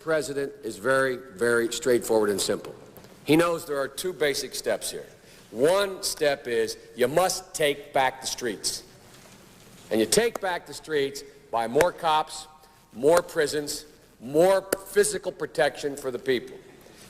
president is very, very straightforward and simple. He knows there are two basic steps here. One step is you must take back the streets. And you take back the streets by more cops, more prisons, more physical protection for the people.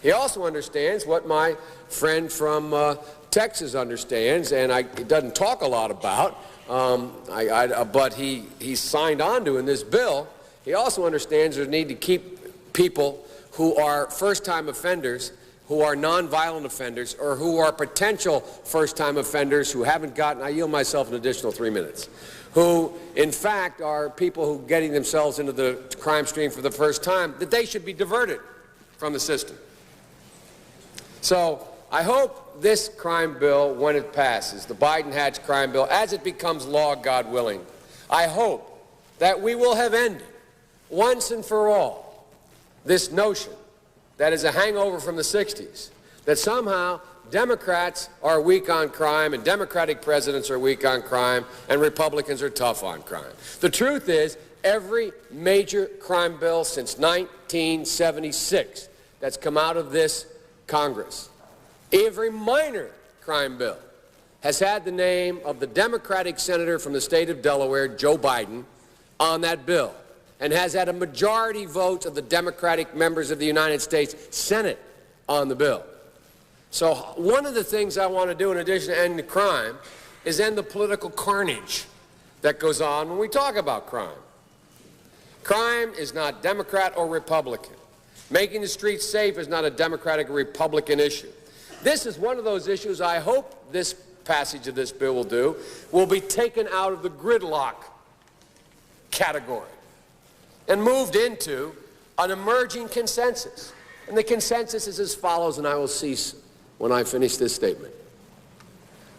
He also understands what my friend from Texas understands, and he doesn't talk a lot about, but he signed on to in this bill. He also understands there's a need to keep people who are first-time offenders, who are nonviolent offenders, or who are potential first-time offenders who haven't gotten, I yield myself an additional 3 minutes, who in fact are people who are getting themselves into the crime stream for the first time, that they should be diverted from the system. So I hope this crime bill, when it passes, the Biden-Hatch crime bill, as it becomes law, God willing, I hope that we will have ended once and for all this notion that is a hangover from the 60s, that somehow Democrats are weak on crime and Democratic presidents are weak on crime and Republicans are tough on crime. The truth is, every major crime bill since 1976 that's come out of this Congress, every minor crime bill has had the name of the Democratic senator from the state of Delaware, Joe Biden, on that bill, and has had a majority vote of the Democratic members of the United States Senate on the bill. So one of the things I want to do in addition to end the crime is end the political carnage that goes on when we talk about crime. Crime is not Democrat or Republican. Making the streets safe is not a Democratic or Republican issue. This is one of those issues I hope this passage of this bill will be taken out of the gridlock category and moved into an emerging consensus. And the consensus is as follows, and I will cease when I finish this statement.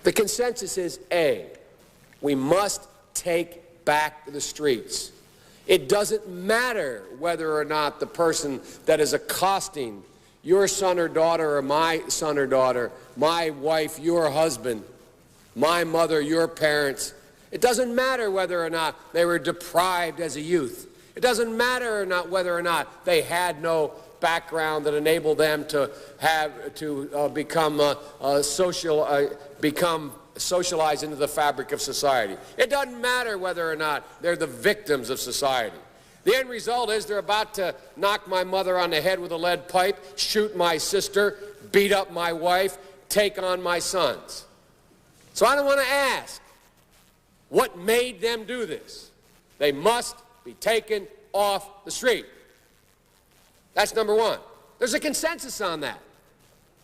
The consensus is, A, we must take back the streets. It doesn't matter whether or not the person that is accosting your son or daughter or my son or daughter, my wife, your husband, my mother, your parents, it doesn't matter whether or not they were deprived as a youth. It doesn't matter whether or not they had no background that enabled them to become socialized into the fabric of society. It doesn't matter whether or not they're the victims of society. The end result is they're about to knock my mother on the head with a lead pipe, shoot my sister, beat up my wife, take on my sons. So I don't want to ask what made them do this. They must be taken off the street. That's number one. There's a consensus on that.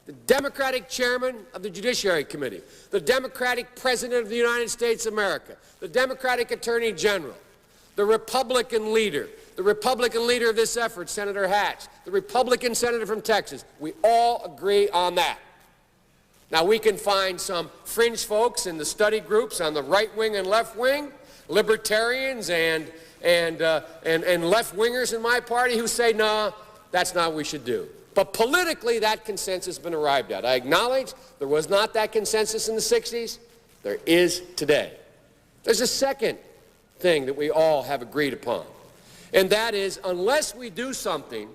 The Democratic chairman of the Judiciary Committee, the Democratic president of the United States of America, the Democratic attorney general, the Republican leader of this effort, Senator Hatch, the Republican senator from Texas, we all agree on that. Now, we can find some fringe folks in the study groups on the right wing and left wing, libertarians and left-wingers in my party who say, no, that's not what we should do. But politically, that consensus has been arrived at. I acknowledge there was not that consensus in the 60s. There is today. There's a second thing that we all have agreed upon, and that is unless we do something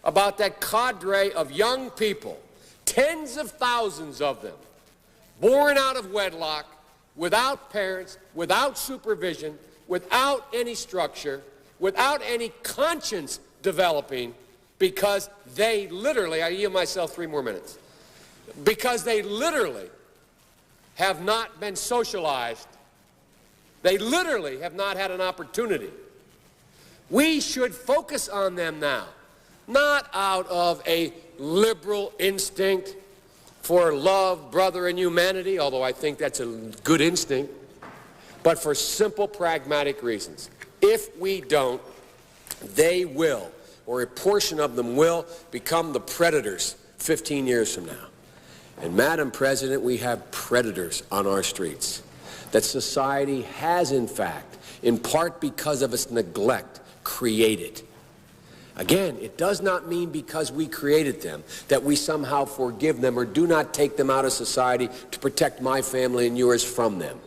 about that cadre of young people, tens of thousands of them, born out of wedlock, without parents, without supervision, without any structure, without any conscience developing, because they literally, I yield myself 3 more minutes, because they literally have not been socialized. They literally have not had an opportunity. We should focus on them now, not out of a liberal instinct for love, brother, and humanity, although I think that's a good instinct, but for simple, pragmatic reasons. If we don't, they will, or a portion of them will, become the predators 15 years from now. And, Madam President, we have predators on our streets that society has, in fact, in part because of its neglect, created. Again, it does not mean because we created them that we somehow forgive them or do not take them out of society to protect my family and yours from them.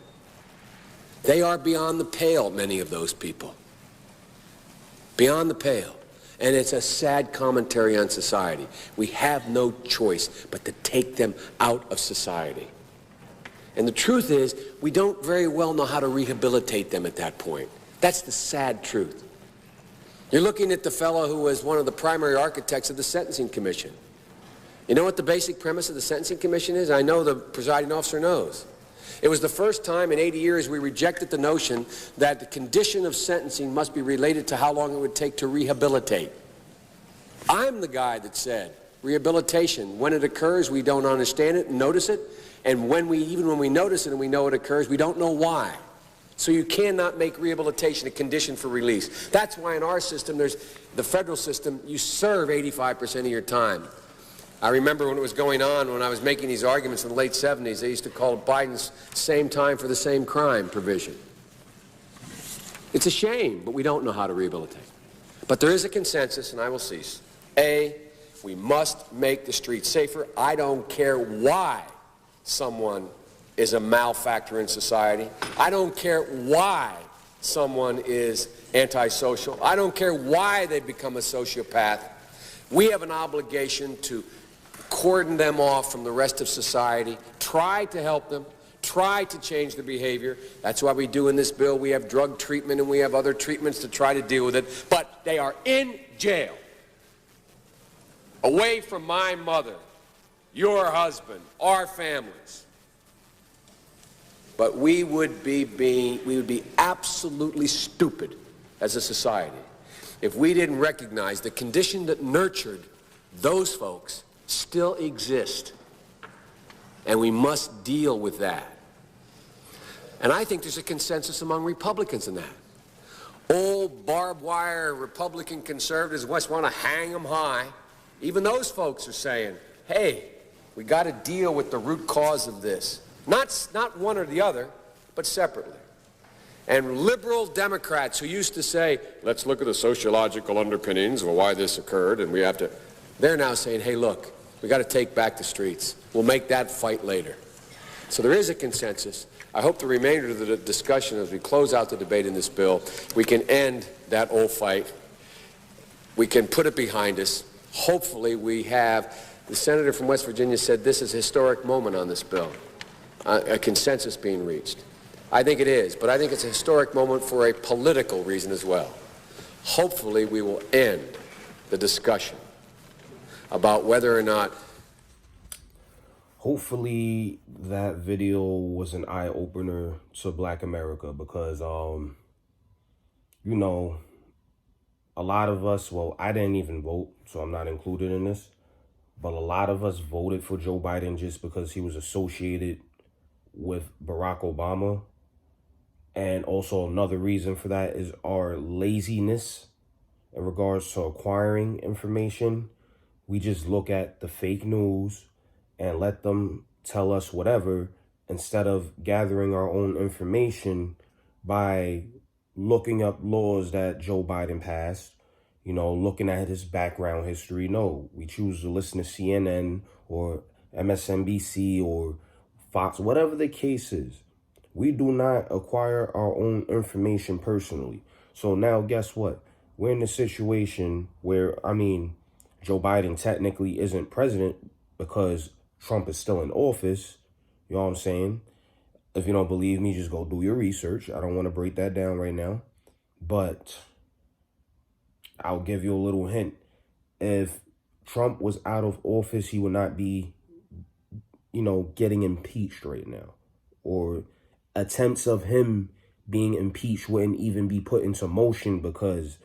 They are beyond the pale, many of those people. Beyond the pale. And it's a sad commentary on society. We have no choice but to take them out of society. And the truth is, we don't very well know how to rehabilitate them at that point. That's the sad truth. You're looking at the fellow who was one of the primary architects of the Sentencing Commission. You know what the basic premise of the Sentencing Commission is? I know the presiding officer knows. It was the first time in 80 years we rejected the notion that the condition of sentencing must be related to how long it would take to rehabilitate. I'm the guy that said rehabilitation, when it occurs, we don't understand it and notice it. And even when we notice it and we know it occurs, we don't know why. So you cannot make rehabilitation a condition for release. That's why in our system, there's the federal system, you serve 85% of your time. I remember when it was going on, when I was making these arguments in the late 70s, they used to call it Biden's same time for the same crime provision. It's a shame, but we don't know how to rehabilitate. But there is a consensus, and I will cease. A, we must make the streets safer. I don't care why someone is a malefactor in society. I don't care why someone is antisocial. I don't care why they become a sociopath. We have an obligation to cordon them off from the rest of society, try to help them, try to change their behavior. That's why we do in this bill. We have drug treatment and we have other treatments to try to deal with it. But they are in jail, away from my mother, your husband, our families. But we would be absolutely stupid as a society if we didn't recognize the condition that nurtured those folks still exist. And we must deal with that. And I think there's a consensus among Republicans in that. Old barbed wire Republican conservatives just want to hang them high. Even those folks are saying, hey, we got to deal with the root cause of this. Not one or the other, but separately. And liberal Democrats who used to say, let's look at the sociological underpinnings of why this occurred, and we have to, they're now saying, hey, look, we got to take back the streets. We'll make that fight later. So there is a consensus. I hope the remainder of the discussion, as we close out the debate in this bill, we can end that old fight. We can put it behind us. Hopefully we have, the senator from West Virginia said this is a historic moment on this bill, a consensus being reached. I think it is, but I think it's a historic moment for a political reason as well. Hopefully we will end the discussion about whether or not. Hopefully that video was an eye-opener to Black America because, you know, a lot of us, well, I didn't even vote, so I'm not included in this, but a lot of us voted for Joe Biden just because he was associated with Barack Obama. And also another reason for that is our laziness in regards to acquiring information. We just look at the fake news and let them tell us whatever instead of gathering our own information by looking up laws that Joe Biden passed, you know, looking at his background history. No, we choose to listen to CNN or MSNBC or Fox, whatever the case is. We do not acquire our own information personally. So now guess what? We're in a situation where, I mean, Joe Biden technically isn't president because Trump is still in office. You know what I'm saying? If you don't believe me, just go do your research. I don't want to break that down right now. But I'll give you a little hint. If Trump was out of office, he would not be, you know, getting impeached right now. Or attempts of him being impeached wouldn't even be put into motion because,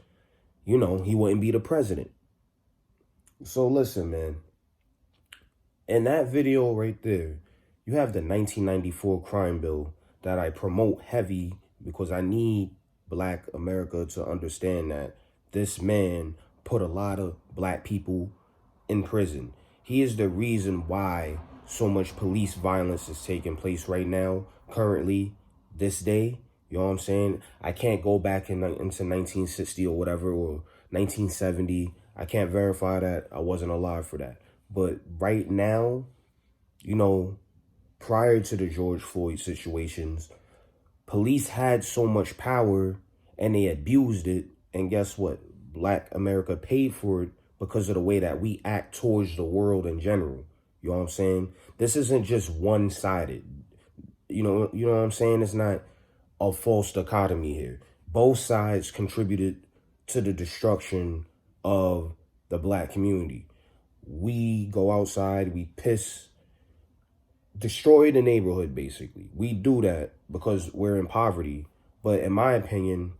you know, he wouldn't be the president. So listen, man. In that video right there, you have the 1994 crime bill that I promote heavy because I need Black America to understand that this man put a lot of Black people in prison. He is the reason why so much police violence is taking place right now, currently, this day. You know what I'm saying? I can't go back into 1960 or whatever, or 1970. I can't verify that. I wasn't alive for that. But right now, you know, prior to the George Floyd situations, police had so much power and they abused it. And guess what? Black America paid for it because of the way that we act towards the world in general. You know what I'm saying? This isn't just one-sided. You know what I'm saying? It's not a false dichotomy here. Both sides contributed to the destruction of the Black community. We go outside, we piss, destroy the neighborhood, basically. We do that because we're in poverty. But in my opinion,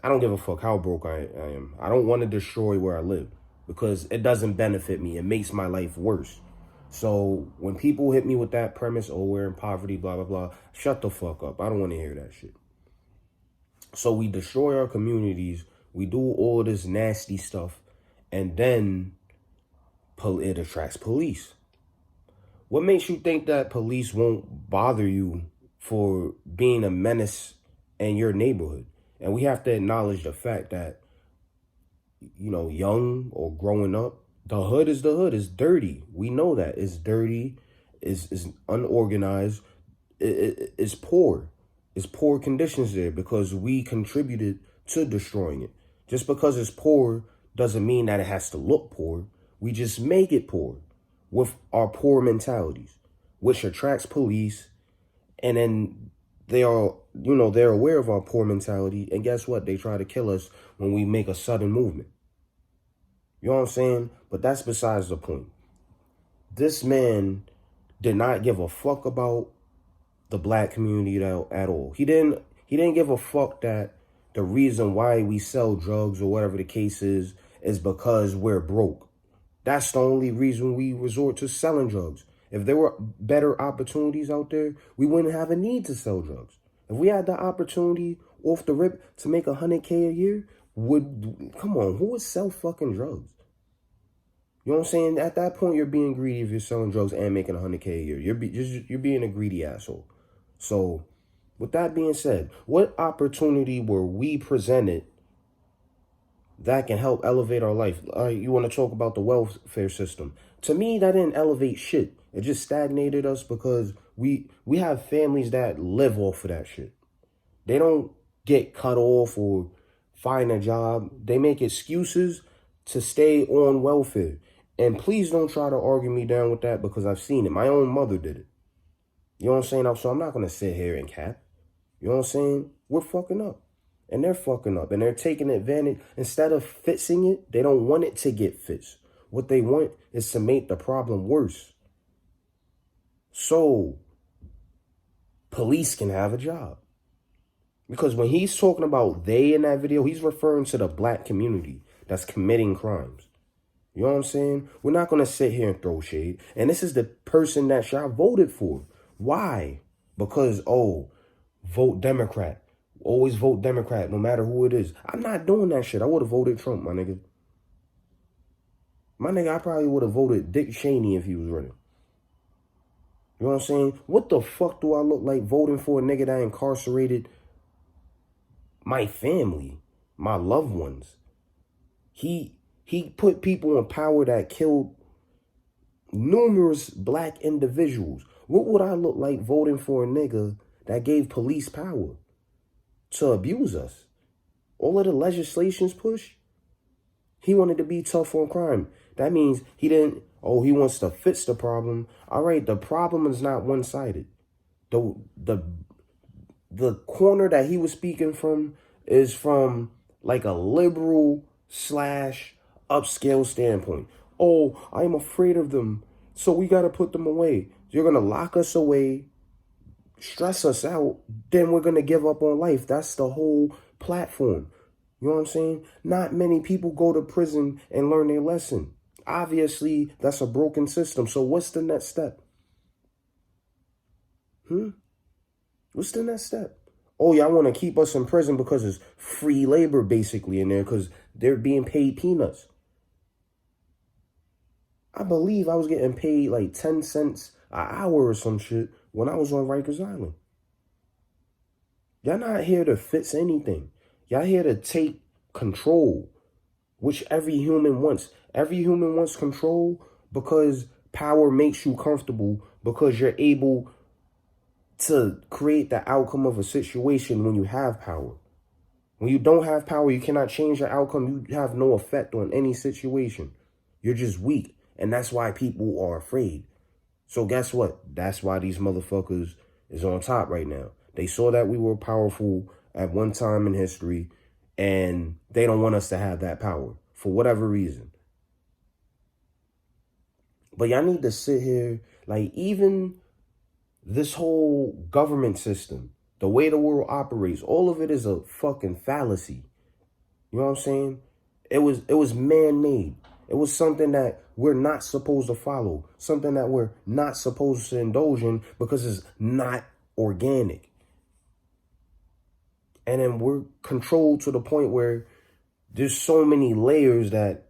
I don't give a fuck how broke I am. I don't want to destroy where I live because it doesn't benefit me. It makes my life worse. So when people hit me with that premise, oh, we're in poverty, blah, blah, blah, shut the fuck up. I don't want to hear that shit. So we destroy our communities. We do all this nasty stuff. And then it attracts police. What makes you think that police won't bother you for being a menace in your neighborhood? And we have to acknowledge the fact that, you know, young or growing up, the hood is the hood. It's dirty. We know that. It's dirty. It's unorganized. It's poor. It's poor conditions there because we contributed to destroying it. Just because it's poor doesn't mean that it has to look poor. We just make it poor with our poor mentalities, which attracts police. And then they are, you know, they're aware of our poor mentality. And guess what? They try to kill us when we make a sudden movement. You know what I'm saying? But that's besides the point. This man did not give a fuck about the Black community at all. He didn't give a fuck that the reason why we sell drugs or whatever the case is because we're broke. That's the only reason we resort to selling drugs. If there were better opportunities out there, we wouldn't have a need to sell drugs. If we had the opportunity off the rip to make $100K a year, come on, who would sell fucking drugs? You know what I'm saying? At that point, you're being greedy if you're selling drugs and making $100K a year. You're being a greedy asshole. So, with that being said, what opportunity were we presented that can help elevate our life? You want to talk about the welfare system? To me, that didn't elevate shit. It just stagnated us because we have families that live off of that shit. They don't get cut off or find a job. They make excuses to stay on welfare. And please don't try to argue me down with that because I've seen it. My own mother did it. You know what I'm saying? So I'm not going to sit here and cap. You know what I'm saying? We're fucking up. And they're fucking up. And they're taking advantage. Instead of fixing it, they don't want it to get fixed. What they want is to make the problem worse. So police can have a job. Because when he's talking about they in that video, he's referring to the Black community that's committing crimes. You know what I'm saying? We're not going to sit here and throw shade. And this is the person that y'all voted for. Why? Because, vote Democrat. Always vote Democrat, no matter who it is. I'm not doing that shit. I would have voted Trump, my nigga. I probably would have voted Dick Cheney if he was running. You know what I'm saying? What the fuck do I look like voting for a nigga that incarcerated my family, my loved ones? He put people in power that killed numerous Black individuals. What would I look like voting for a nigga that gave police power to abuse us? All of the legislations pushed. He wanted to be tough on crime. That means he wants to fix the problem. All right, the problem is not one-sided. The corner that he was speaking from is from like a liberal / upscale standpoint. Oh, I'm afraid of them, so we got to put them away. You're going to lock us away, stress us out, then we're going to give up on life. That's the whole platform. You know what I'm saying? Not many people go to prison and learn their lesson. Obviously, that's a broken system. So what's the next step? What's the next step? Oh, y'all want to keep us in prison because it's free labor basically in there because they're being paid peanuts. I believe I was getting paid like 10 cents an hour or some shit when I was on Rikers Island. Y'all not here to fix anything. Y'all here to take control, which every human wants. Every human wants control because power makes you comfortable, because you're able to create the outcome of a situation when you have power. When you don't have power, you cannot change the outcome. You have no effect on any situation. You're just weak. And that's why people are afraid. So guess what? That's why these motherfuckers is on top right now. They saw that we were powerful at one time in history, and they don't want us to have that power for whatever reason. But y'all need to sit here, like, even this whole government system, the way the world operates, all of it is a fucking fallacy. You know what I'm saying? It was man-made. It was something that we're not supposed to follow, something that we're not supposed to indulge in because it's not organic. And then we're controlled to the point where there's so many layers that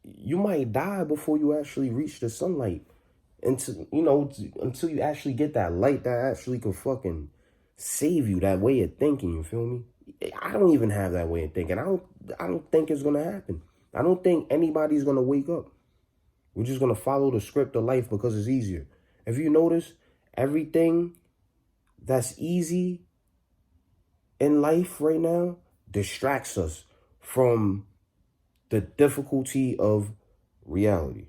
you might die before you actually reach the sunlight. Until you actually get that light that actually can fucking save you, that way of thinking, you feel me? I don't even have that way of thinking. I don't think it's gonna happen. I don't think anybody's gonna wake up. We're just gonna follow the script of life because it's easier. If you notice, everything that's easy in life right now distracts us from the difficulty of reality.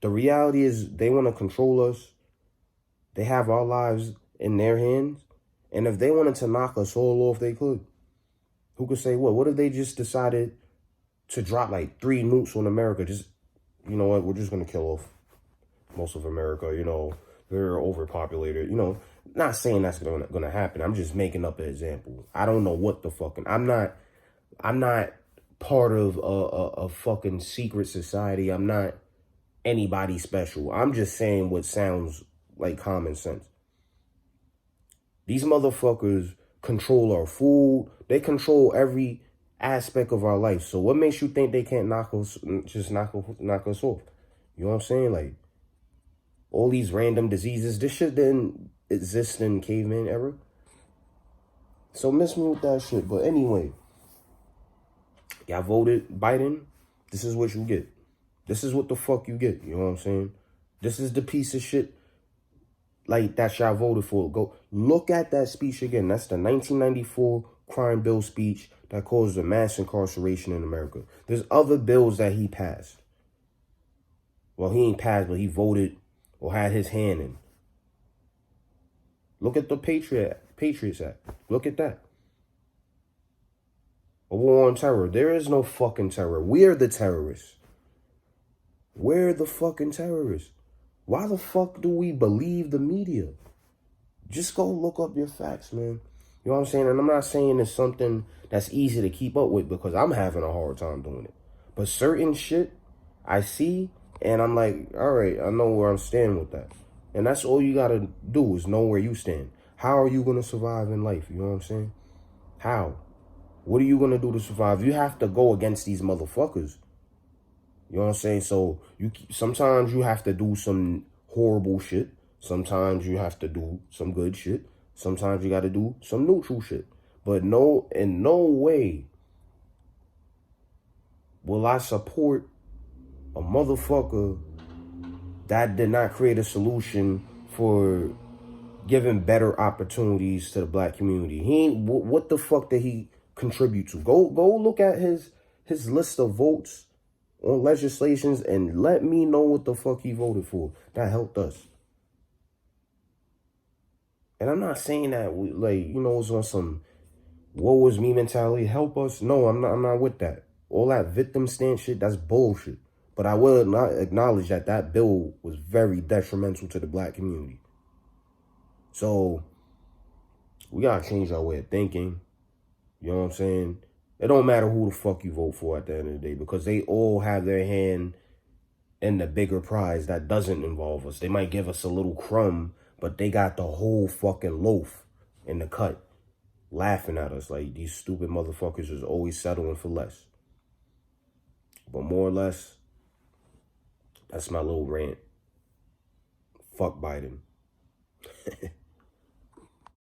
The reality is they want to control us. They have our lives in their hands. And if they wanted to knock us all off, they could. Who could say what? What if they just decided to drop like 3 nukes on America? Just, you know what? We're just going to kill off most of America. You know, they're overpopulated. You know, not saying that's going to happen. I'm just making up an example. I don't know what the fucking... I'm not part of a fucking secret society. I'm not anybody special. I'm just saying what sounds like common sense. These motherfuckers control our food. They control every aspect of our life. So what makes you think they can't knock us off? You know what I'm saying? Like, all these random diseases, this shit didn't exist in caveman era. So miss me with that shit. But anyway, y'all voted Biden. This is what you get. This is what the fuck you get. You know what I'm saying? This is the piece of shit like that y'all voted for. Go look at that speech again. That's the 1994 Crimebill speech that caused a mass incarceration in America. There's other bills that he passed. Well, he ain't passed, but he voted or had his hand in. Look at the Patriots Act. Look at that. A war on terror. There is no fucking terror. We're the terrorists. We're the fucking terrorists. Why the fuck do we believe the media? Just go look up your facts, man. You know what I'm saying? And I'm not saying it's something that's easy to keep up with because I'm having a hard time doing it. But certain shit I see and I'm like, all right, I know where I'm standing with that. And that's all you got to do is know where you stand. How are you going to survive in life? You know what I'm saying? How? What are you going to do to survive? You have to go against these motherfuckers. You know what I'm saying? So sometimes you have to do some horrible shit. Sometimes you have to do some good shit. Sometimes you got to do some neutral shit. But in no way will I support a motherfucker that did not create a solution for giving better opportunities to the black community. He ain't, what the fuck did he contribute to? Go look at his list of votes on legislations and let me know what the fuck he voted for. That helped us. And I'm not saying that it's on some woe is me mentality. Help us. No, I'm not with that. All that victim stand shit, that's bullshit. But I will not acknowledge that bill was very detrimental to the black community. So we gotta change our way of thinking. You know what I'm saying? It don't matter who the fuck you vote for at the end of the day because they all have their hand in the bigger prize that doesn't involve us. They might give us a little crumb, but they got the whole fucking loaf in the cut, laughing at us like these stupid motherfuckers is always settling for less. But more or less, that's my little rant. Fuck Biden.